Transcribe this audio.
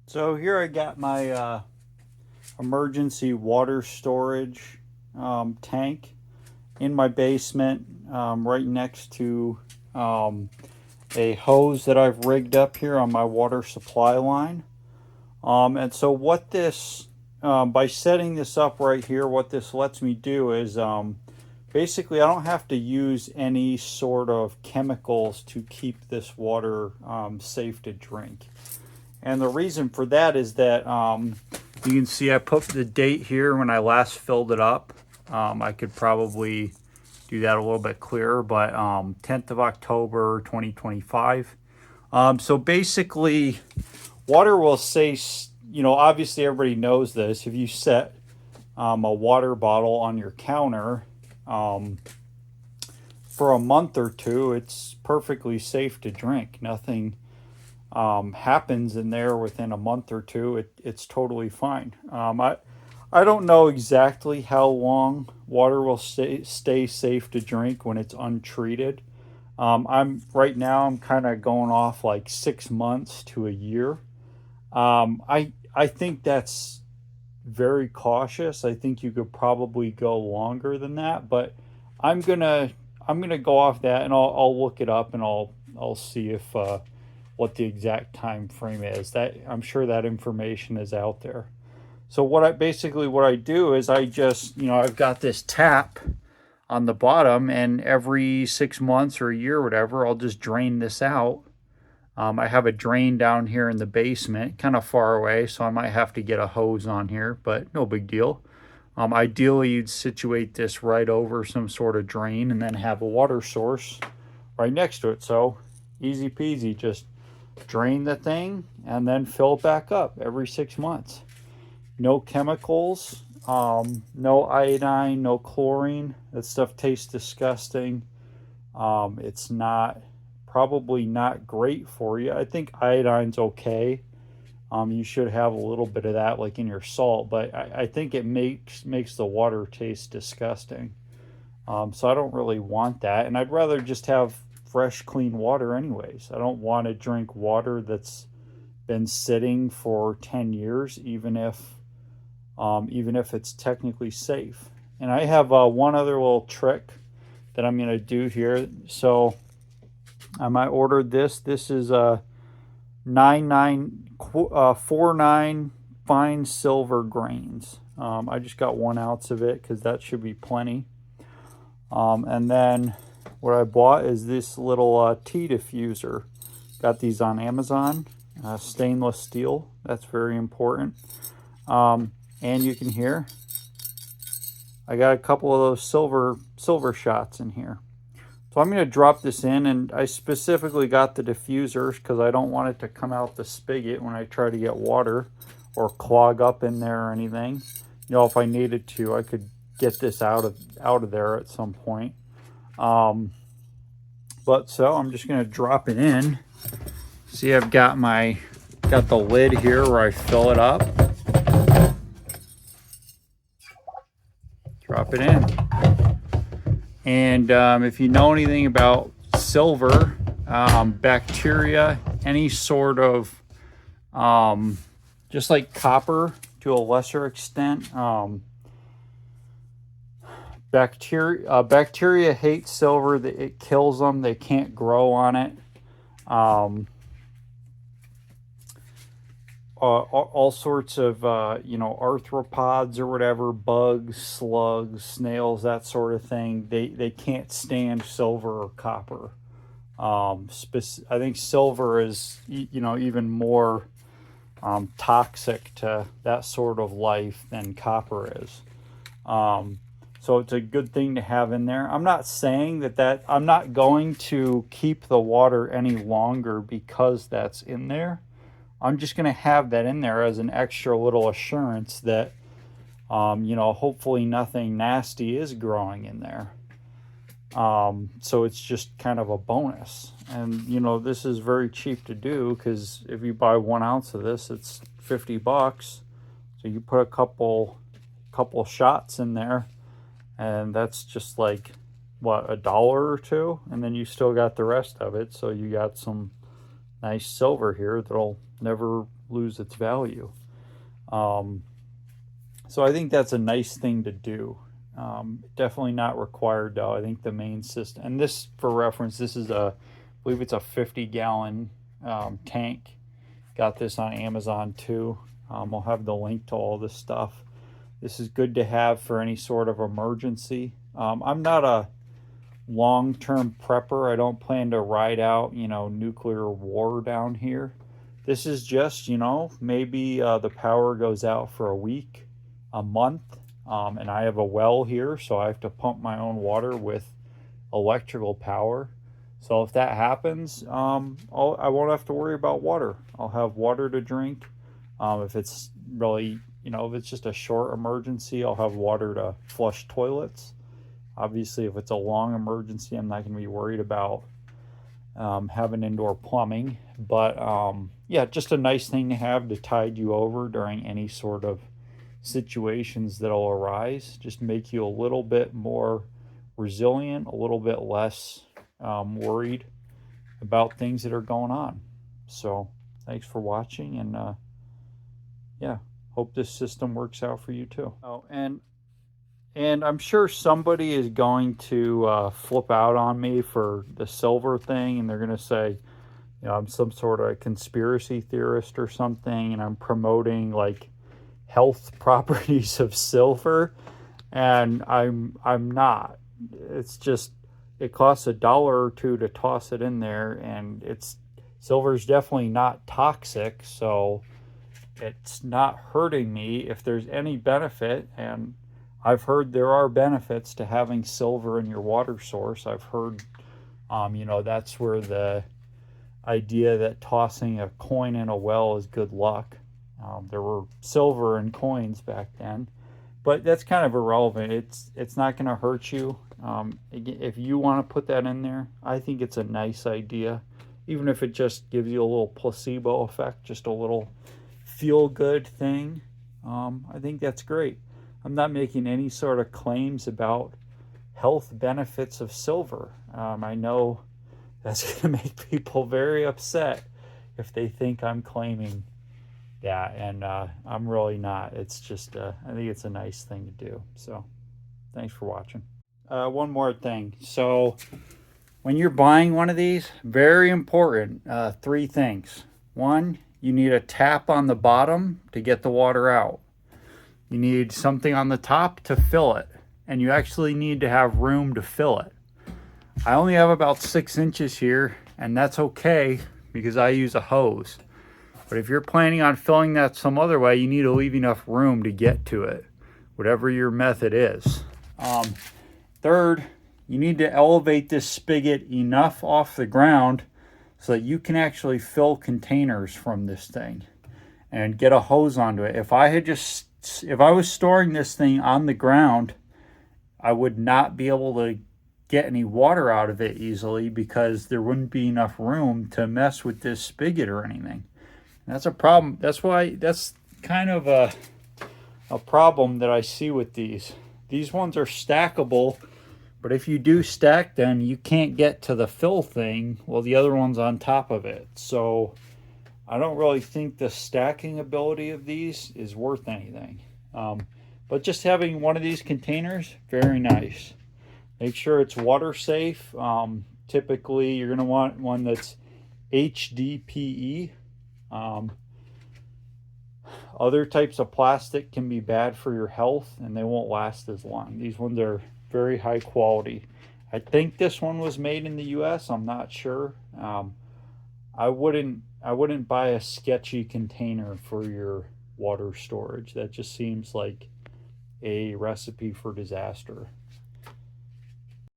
So here I got my emergency water storage tank in my basement, right next to um, a hose that I've rigged up here on my water supply line. And so what this, by setting this up right here, what this lets me do is basically I don't have to use any sort of chemicals to keep this water safe to drink. And the reason for that is that you can see I put the date here when I last filled it up. I could probably do that a little bit clearer, but 10th of October 2025. So basically, water will say, obviously everybody knows this. If you set a water bottle on your counter for a month or two, it's perfectly safe to drink. Nothing happens in there within a month or two. It's totally fine. I don't know exactly how long water will stay safe to drink when it's untreated. I'm right now. I'm kind of going off like 6 months to a year. I think that's very cautious. I think you could probably go longer than that, but I'm gonna I'm gonna go off that, and I'll look it up, and I'll see if what the exact time frame is. That I'm sure that information is out there. So what I do is I just, I've got this tap on the bottom, and every 6 months or a year or whatever, I'll just drain this out. I have a drain down here in the basement, kind of far away, so I might have to get a hose on here, but no big deal. Ideally, you'd situate this right over some sort of drain and then have a water source right next to it. So easy peasy, just drain the thing and then fill it back up every 6 months. No chemicals, no iodine, no chlorine. That stuff tastes disgusting. It's not probably not great for you. I think iodine's okay. You should have a little bit of that like in your salt, but I think it makes the water taste disgusting. So I don't really want that, and I'd rather just have fresh, clean water anyways. I don't want to drink water that's been sitting for 10 years, even if it's technically safe. And I have one other little trick that I'm going to do here. So I ordered this. This is a 49 fine silver grains. I just got 1 ounce of it because that should be plenty. And then what I bought is this little tea diffuser. Got these on Amazon. Stainless steel. That's very important. And you can hear I got a couple of those silver shots in here. So I'm going to drop this in, and I specifically got the diffusers because I don't want it to come out the spigot when I try to get water or clog up in there or anything. If I needed to, I could get this out of there at some point. But so I'm just going to drop it in. See, I've got the lid here where I fill it up. Drop it in. And if you know anything about silver, bacteria, any sort of, just like copper to a lesser extent, bacteria hate silver. It kills them. They can't grow on it. All sorts of arthropods or whatever, bugs, slugs, snails, that sort of thing. They can't stand silver or copper. I think silver is even more toxic to that sort of life than copper is. So it's a good thing to have in there. I'm not saying that I'm not going to keep the water any longer because that's in there. I'm just going to have that in there as an extra little assurance that, hopefully nothing nasty is growing in there. So it's just kind of a bonus. And, this is very cheap to do because if you buy 1 ounce of this, it's $50. So you put a couple shots in there, and that's just like, what, $1 or $2? And then you still got the rest of it. So you got some nice silver here that'll never lose its value. Um, so I think that's a nice thing to do. Definitely not required though. I think the main system, and this for reference, this is I believe it's a 50-gallon tank. Got this on Amazon too. I'll have the link to all this stuff. This is good to have for any sort of emergency. I'm not a long-term prepper. I don't plan to ride out, nuclear war down here. This is just, maybe the power goes out for a week, a month, and I have a well here, so I have to pump my own water with electrical power. So if that happens, I won't have to worry about water. I'll have water to drink. If it's really, if it's just a short emergency, I'll have water to flush toilets. Obviously, if it's a long emergency, I'm not going to be worried about having indoor plumbing. But yeah, just a nice thing to have to tide you over during any sort of situations that'll arise. Just make you a little bit more resilient, a little bit less worried about things that are going on. So thanks for watching, and yeah, hope this system works out for you too. Oh, and I'm sure somebody is going to flip out on me for the silver thing, and they're going to say, I'm some sort of conspiracy theorist or something, and I'm promoting like health properties of silver, and I'm not. It's just, it costs $1 or $2 to toss it in there, and silver's definitely not toxic, so it's not hurting me if there's any benefit. And I've heard there are benefits to having silver in your water source. I've heard, that's where the idea that tossing a coin in a well is good luck. There were silver in coins back then, but that's kind of irrelevant. It's not going to hurt you. If you want to put that in there, I think it's a nice idea, even if it just gives you a little placebo effect, just a little feel-good thing. I think that's great. I'm not making any sort of claims about health benefits of silver. I know that's going to make people very upset if they think I'm claiming that, and I'm really not. It's just, I think it's a nice thing to do. So thanks for watching. One more thing. So when you're buying one of these, very important, 3 things. 1, you need a tap on the bottom to get the water out. You need something on the top to fill it, and you actually need to have room to fill it. I only have about 6 inches here, and that's okay because I use a hose. But if you're planning on filling that some other way, you need to leave enough room to get to it, whatever your method is. 3rd, you need to elevate this spigot enough off the ground so that you can actually fill containers from this thing and get a hose onto it. If I was storing this thing on the ground, I would not be able to get any water out of it easily because there wouldn't be enough room to mess with this spigot or anything. And that's a problem. That's kind of a problem that I see with these. These ones are stackable, but if you do stack them, you can't get to the fill thing while the other one's on top of it. So I don't really think the stacking ability of these is worth anything. But just having one of these containers, very nice. Make sure it's water safe. Typically, you're going to want one that's HDPE. Other types of plastic can be bad for your health, and they won't last as long. These ones are very high quality. I think this one was made in the US. I'm not sure. I wouldn't buy a sketchy container for your water storage. That just seems like a recipe for disaster.